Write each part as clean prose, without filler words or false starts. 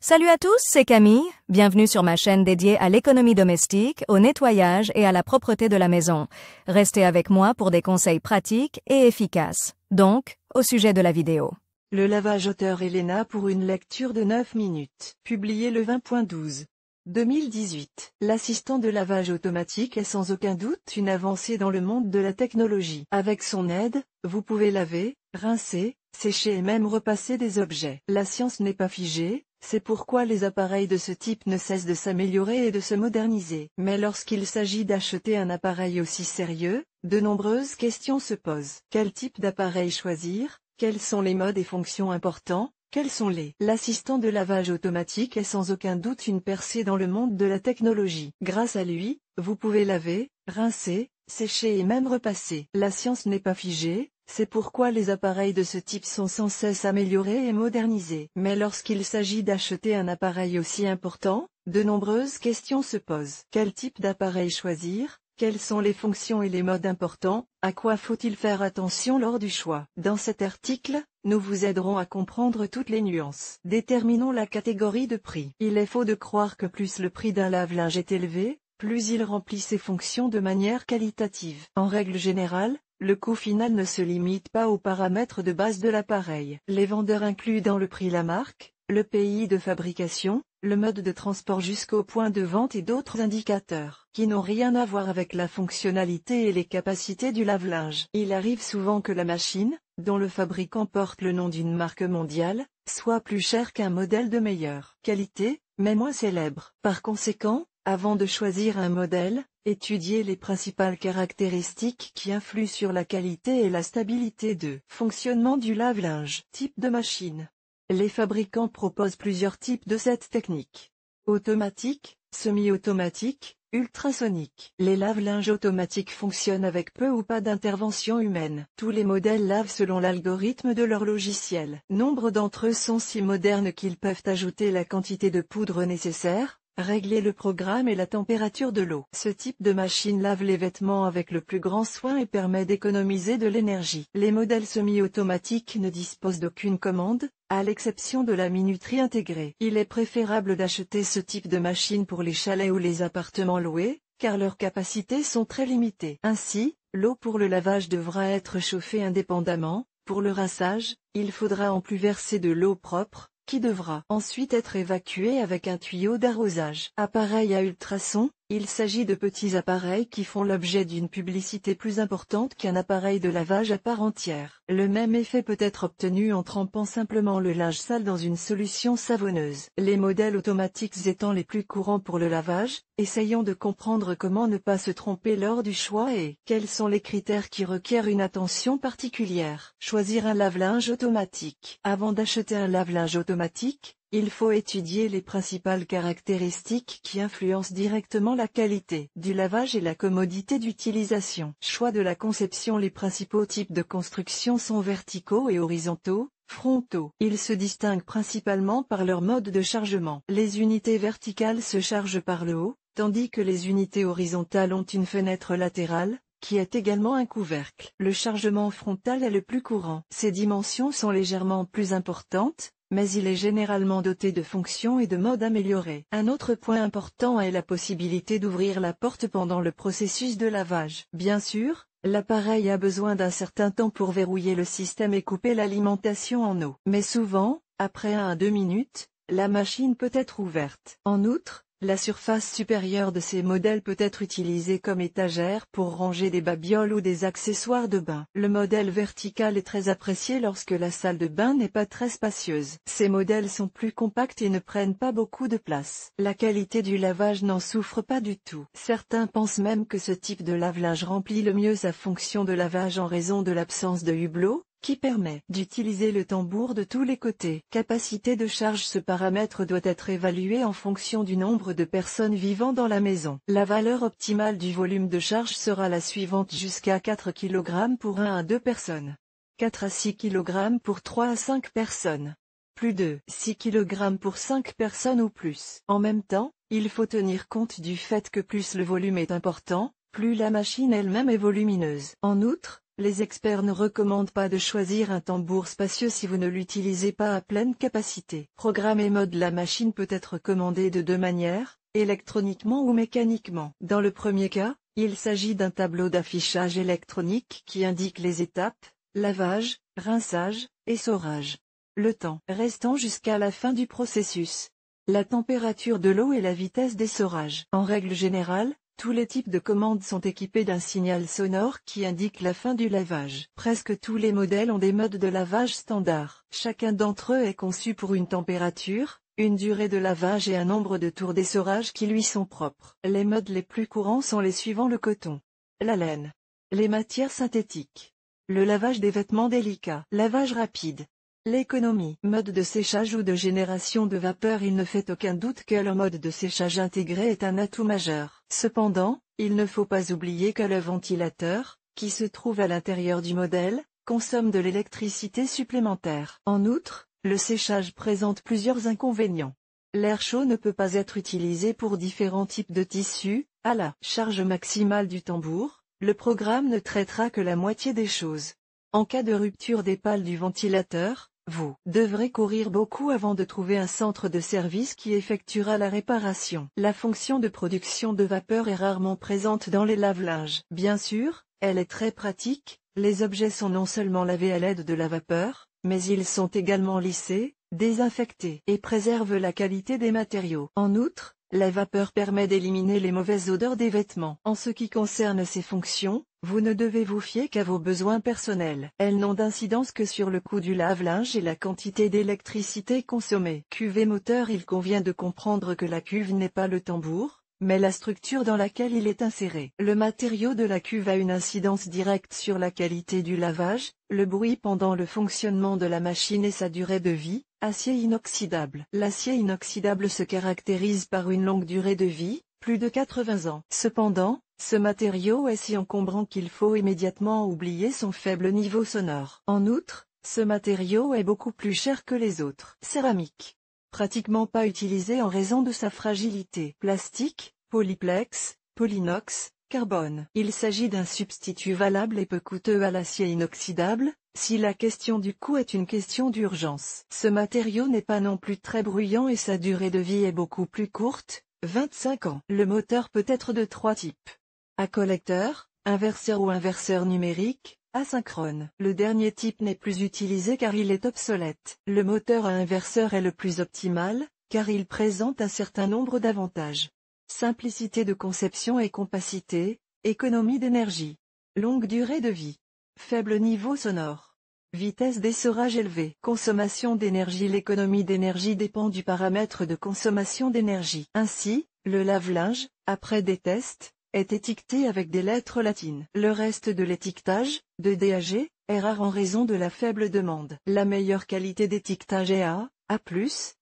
Salut à tous, c'est Camille. Bienvenue sur ma chaîne dédiée à l'économie domestique, au nettoyage et à la propreté de la maison. Restez avec moi pour des conseils pratiques et efficaces. Donc, au sujet de la vidéo. Le lavage auteur Elena pour une lecture de 9 minutes. Publié le 20.12. 2018. L'assistant de lavage automatique est sans aucun doute une avancée dans le monde de la technologie. Avec son aide, vous pouvez laver, rincer, sécher et même repasser des objets. La science n'est pas figée. C'est pourquoi les appareils de ce type ne cessent de s'améliorer et de se moderniser. Mais lorsqu'il s'agit d'acheter un appareil aussi sérieux, de nombreuses questions se posent. Quel type d'appareil choisir? Quels sont les modes et fonctions importants? Quels sont les? L'assistant de lavage automatique est sans aucun doute une percée dans le monde de la technologie. Grâce à lui, vous pouvez laver, rincer, sécher et même repasser. La science n'est pas figée. C'est pourquoi les appareils de ce type sont sans cesse améliorés et modernisés. Mais lorsqu'il s'agit d'acheter un appareil aussi important, de nombreuses questions se posent. Quel type d'appareil choisir? Quelles sont les fonctions et les modes importants? À quoi faut-il faire attention lors du choix? Dans cet article, nous vous aiderons à comprendre toutes les nuances. Déterminons la catégorie de prix. Il est faux de croire que plus le prix d'un lave-linge est élevé, plus il remplit ses fonctions de manière qualitative. En règle générale, le coût final ne se limite pas aux paramètres de base de l'appareil. Les vendeurs incluent dans le prix la marque, le pays de fabrication, le mode de transport jusqu'au point de vente et d'autres indicateurs qui n'ont rien à voir avec la fonctionnalité et les capacités du lave-linge. Il arrive souvent que la machine, dont le fabricant porte le nom d'une marque mondiale, soit plus chère qu'un modèle de meilleure qualité, mais moins célèbre. Par conséquent, avant de choisir un modèle, étudiez les principales caractéristiques qui influent sur la qualité et la stabilité de fonctionnement du lave-linge. Type de machine. Les fabricants proposent plusieurs types de cette technique. Automatique, semi-automatique, ultrasonique. Les lave-linges automatiques fonctionnent avec peu ou pas d'intervention humaine. Tous les modèles lavent selon l'algorithme de leur logiciel. Nombre d'entre eux sont si modernes qu'ils peuvent ajouter la quantité de poudre nécessaire, régler le programme et la température de l'eau. Ce type de machine lave les vêtements avec le plus grand soin et permet d'économiser de l'énergie. Les modèles semi-automatiques ne disposent d'aucune commande, à l'exception de la minuterie intégrée. Il est préférable d'acheter ce type de machine pour les chalets ou les appartements loués, car leurs capacités sont très limitées. Ainsi, l'eau pour le lavage devra être chauffée indépendamment. Pour le rinçage, il faudra en plus verser de l'eau propre, qui devra ensuite être évacué avec un tuyau d'arrosage. Appareil à ultrasons, il s'agit de petits appareils qui font l'objet d'une publicité plus importante qu'un appareil de lavage à part entière. Le même effet peut être obtenu en trempant simplement le linge sale dans une solution savonneuse. Les modèles automatiques étant les plus courants pour le lavage, essayons de comprendre comment ne pas se tromper lors du choix et quels sont les critères qui requièrent une attention particulière. Choisir un lave-linge automatique. Avant d'acheter un lave-linge automatique, il faut étudier les principales caractéristiques qui influencent directement la qualité du lavage et la commodité d'utilisation. Choix de la conception. Les principaux types de construction sont verticaux et horizontaux, frontaux. Ils se distinguent principalement par leur mode de chargement. Les unités verticales se chargent par le haut, tandis que les unités horizontales ont une fenêtre latérale, qui est également un couvercle. Le chargement frontal est le plus courant. Ses dimensions sont légèrement plus importantes, mais il est généralement doté de fonctions et de modes améliorés. Un autre point important est la possibilité d'ouvrir la porte pendant le processus de lavage. Bien sûr, l'appareil a besoin d'un certain temps pour verrouiller le système et couper l'alimentation en eau. Mais souvent, après 1 à 2 minutes, la machine peut être ouverte. En outre, la surface supérieure de ces modèles peut être utilisée comme étagère pour ranger des babioles ou des accessoires de bain. Le modèle vertical est très apprécié lorsque la salle de bain n'est pas très spacieuse. Ces modèles sont plus compacts et ne prennent pas beaucoup de place. La qualité du lavage n'en souffre pas du tout. Certains pensent même que ce type de lave-linge remplit le mieux sa fonction de lavage en raison de l'absence de hublot, qui permet d'utiliser le tambour de tous les côtés. Capacité de charge. Ce paramètre doit être évalué en fonction du nombre de personnes vivant dans la maison. La valeur optimale du volume de charge sera la suivante: jusqu'à 4 kg pour 1 à 2 personnes. 4 à 6 kg pour 3 à 5 personnes. Plus de 6 kg pour 5 personnes ou plus. En même temps, il faut tenir compte du fait que plus le volume est important, plus la machine elle-même est volumineuse. En outre, Les experts ne recommandent pas de choisir un tambour spacieux si vous ne l'utilisez pas à pleine capacité. Programme et mode. La machine peut être commandée de deux manières, électroniquement ou mécaniquement. Dans le premier cas, il s'agit d'un tableau d'affichage électronique qui indique les étapes, lavage, rinçage, et essorage. Le temps restant jusqu'à la fin du processus. La température de l'eau et la vitesse d'essorage. En règle générale, tous les types de commandes sont équipés d'un signal sonore qui indique la fin du lavage. Presque tous les modèles ont des modes de lavage standard. Chacun d'entre eux est conçu pour une température, une durée de lavage et un nombre de tours d'essorage qui lui sont propres. Les modes les plus courants sont les suivants: le coton, la laine, les matières synthétiques, le lavage des vêtements délicats, lavage rapide. L'économie. Mode de séchage ou de génération de vapeur. Il ne fait aucun doute que le mode de séchage intégré est un atout majeur. Cependant, il ne faut pas oublier que le ventilateur, qui se trouve à l'intérieur du modèle, consomme de l'électricité supplémentaire. En outre, le séchage présente plusieurs inconvénients. L'air chaud ne peut pas être utilisé pour différents types de tissus. À la charge maximale du tambour, le programme ne traitera que la moitié des choses. En cas de rupture des pales du ventilateur, vous devrez courir beaucoup avant de trouver un centre de service qui effectuera la réparation. La fonction de production de vapeur est rarement présente dans les lave-linges. Bien sûr, elle est très pratique, les objets sont non seulement lavés à l'aide de la vapeur, mais ils sont également lissés, désinfectés et préservent la qualité des matériaux. En outre, la vapeur permet d'éliminer les mauvaises odeurs des vêtements. En ce qui concerne ces fonctions, vous ne devez vous fier qu'à vos besoins personnels. Elles n'ont d'incidence que sur le coût du lave-linge et la quantité d'électricité consommée. Cuve et moteur. Il convient de comprendre que la cuve n'est pas le tambour, mais la structure dans laquelle il est inséré. Le matériau de la cuve a une incidence directe sur la qualité du lavage, le bruit pendant le fonctionnement de la machine et sa durée de vie. Acier inoxydable. L'acier inoxydable se caractérise par une longue durée de vie, plus de 80 ans. Cependant, ce matériau est si encombrant qu'il faut immédiatement oublier son faible niveau sonore. En outre, ce matériau est beaucoup plus cher que les autres. Céramique. Pratiquement pas utilisé en raison de sa fragilité. Plastique, polyplex, polynox, carbone. Il s'agit d'un substitut valable et peu coûteux à l'acier inoxydable, si la question du coût est une question d'urgence. Ce matériau n'est pas non plus très bruyant et sa durée de vie est beaucoup plus courte, 25 ans. Le moteur peut être de trois types. À collecteur, inverseur ou inverseur numérique, asynchrone. Le dernier type n'est plus utilisé car il est obsolète. Le moteur à inverseur est le plus optimal, car il présente un certain nombre d'avantages. Simplicité de conception et compacité, économie d'énergie. Longue durée de vie. Faible niveau sonore. Vitesse d'essorage élevée. Consommation d'énergie. L'économie d'énergie dépend du paramètre de consommation d'énergie. Ainsi, le lave-linge, après des tests, est étiqueté avec des lettres latines. Le reste de l'étiquetage, de DAG, est rare en raison de la faible demande. La meilleure qualité d'étiquetage est A+, A+,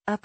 A+.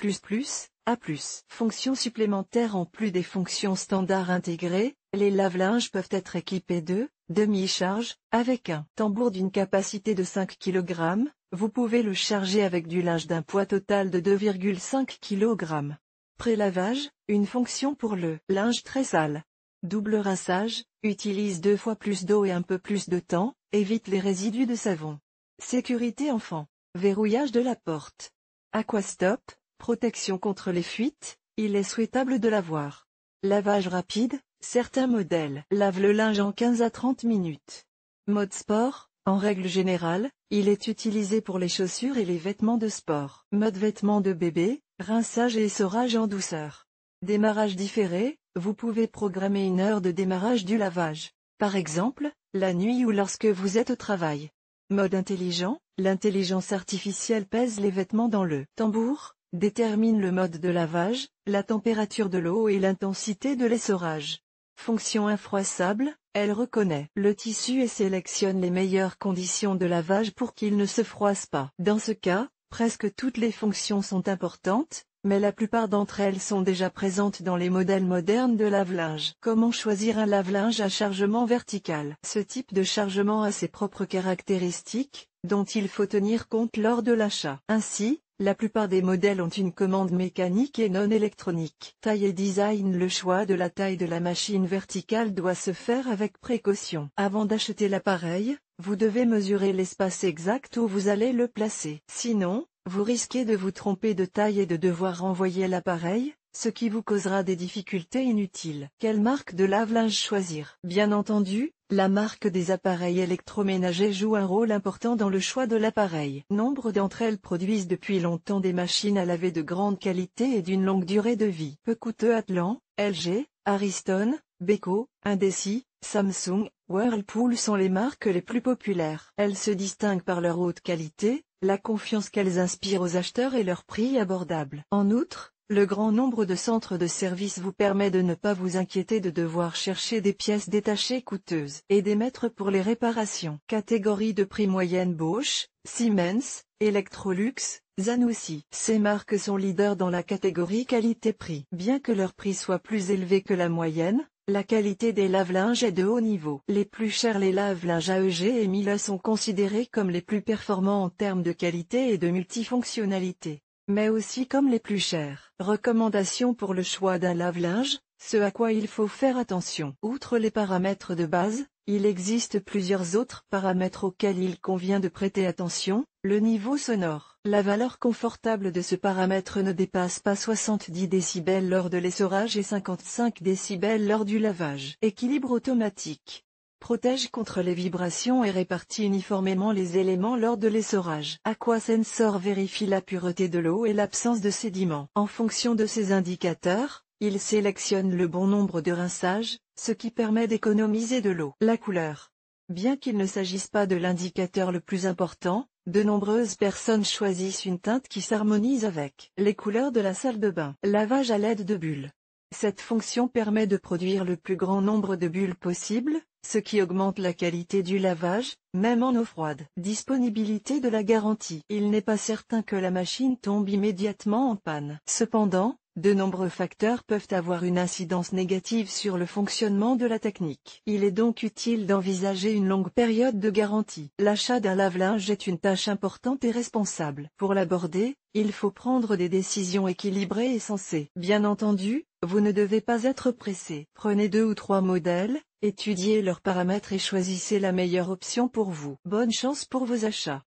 Fonctions supplémentaires. En plus des fonctions standards intégrées, les lave-linges peuvent être équipés de demi-charge. Avec un tambour d'une capacité de 5 kg, vous pouvez le charger avec du linge d'un poids total de 2,5 kg. Pré-lavage, une fonction pour le linge très sale. Double rinçage, utilise 2 fois plus d'eau et un peu plus de temps, évite les résidus de savon. Sécurité enfant. Verrouillage de la porte. Aquastop, protection contre les fuites, il est souhaitable de l'avoir. Lavage rapide, certains modèles lavent le linge en 15 à 30 minutes. Mode sport, en règle générale, il est utilisé pour les chaussures et les vêtements de sport. Mode vêtements de bébé, rinçage et essorage en douceur. Démarrage différé, vous pouvez programmer une heure de démarrage du lavage. Par exemple, la nuit ou lorsque vous êtes au travail. Mode intelligent, l'intelligence artificielle pèse les vêtements dans le tambour, détermine le mode de lavage, la température de l'eau et l'intensité de l'essorage. Fonction infroissable, elle reconnaît le tissu et sélectionne les meilleures conditions de lavage pour qu'il ne se froisse pas. Dans ce cas, presque toutes les fonctions sont importantes, mais la plupart d'entre elles sont déjà présentes dans les modèles modernes de lave-linge. Comment choisir un lave-linge à chargement vertical? Ce type de chargement a ses propres caractéristiques, dont il faut tenir compte lors de l'achat. Ainsi, La plupart des modèles ont une commande mécanique et non électronique. Taille et design. Le choix de la taille de la machine verticale doit se faire avec précaution. Avant d'acheter l'appareil, vous devez mesurer l'espace exact où vous allez le placer. Sinon, vous risquez de vous tromper de taille et de devoir renvoyer l'appareil, ce qui vous causera des difficultés inutiles. Quelle marque de lave-linge choisir? Bien entendu, la marque des appareils électroménagers joue un rôle important dans le choix de l'appareil. Nombre d'entre elles produisent depuis longtemps des machines à laver de grande qualité et d'une longue durée de vie. Peu coûteux. Atlan, LG, Ariston, Beko, Indesi, Samsung, Whirlpool sont les marques les plus populaires. Elles se distinguent par leur haute qualité, la confiance qu'elles inspirent aux acheteurs et leur prix abordable. En outre, le grand nombre de centres de service vous permet de ne pas vous inquiéter de devoir chercher des pièces détachées coûteuses et d'émettre pour les réparations. Catégorie de prix moyenne. Bosch, Siemens, Electrolux, Zanussi. Ces marques sont leaders dans la catégorie qualité-prix. Bien que leur prix soit plus élevé que la moyenne, la qualité des lave-linges est de haut niveau. Les plus chers. Les lave-linges AEG et Miele sont considérés comme les plus performants en termes de qualité et de multifonctionnalité, mais aussi comme les plus chers. Recommandations pour le choix d'un lave-linge, ce à quoi il faut faire attention. Outre les paramètres de base, il existe plusieurs autres paramètres auxquels il convient de prêter attention. Le niveau sonore. La valeur confortable de ce paramètre ne dépasse pas 70 décibels lors de l'essorage et 55 décibels lors du lavage. Équilibre automatique. Protège contre les vibrations et répartit uniformément les éléments lors de l'essorage. Aquasensor vérifie la pureté de l'eau et l'absence de sédiments. En fonction de ces indicateurs, il sélectionne le bon nombre de rinçages, ce qui permet d'économiser de l'eau. La couleur. Bien qu'il ne s'agisse pas de l'indicateur le plus important, de nombreuses personnes choisissent une teinte qui s'harmonise avec les couleurs de la salle de bain. Lavage à l'aide de bulles. Cette fonction permet de produire le plus grand nombre de bulles possible, ce qui augmente la qualité du lavage, même en eau froide. Disponibilité de la garantie. Il n'est pas certain que la machine tombe immédiatement en panne. Cependant, de nombreux facteurs peuvent avoir une incidence négative sur le fonctionnement de la technique. Il est donc utile d'envisager une longue période de garantie. L'achat d'un lave-linge est une tâche importante et responsable. Pour l'aborder, il faut prendre des décisions équilibrées et sensées. Bien entendu, vous ne devez pas être pressé. Prenez 2 ou 3 modèles, étudiez leurs paramètres et choisissez la meilleure option pour vous. Bonne chance pour vos achats.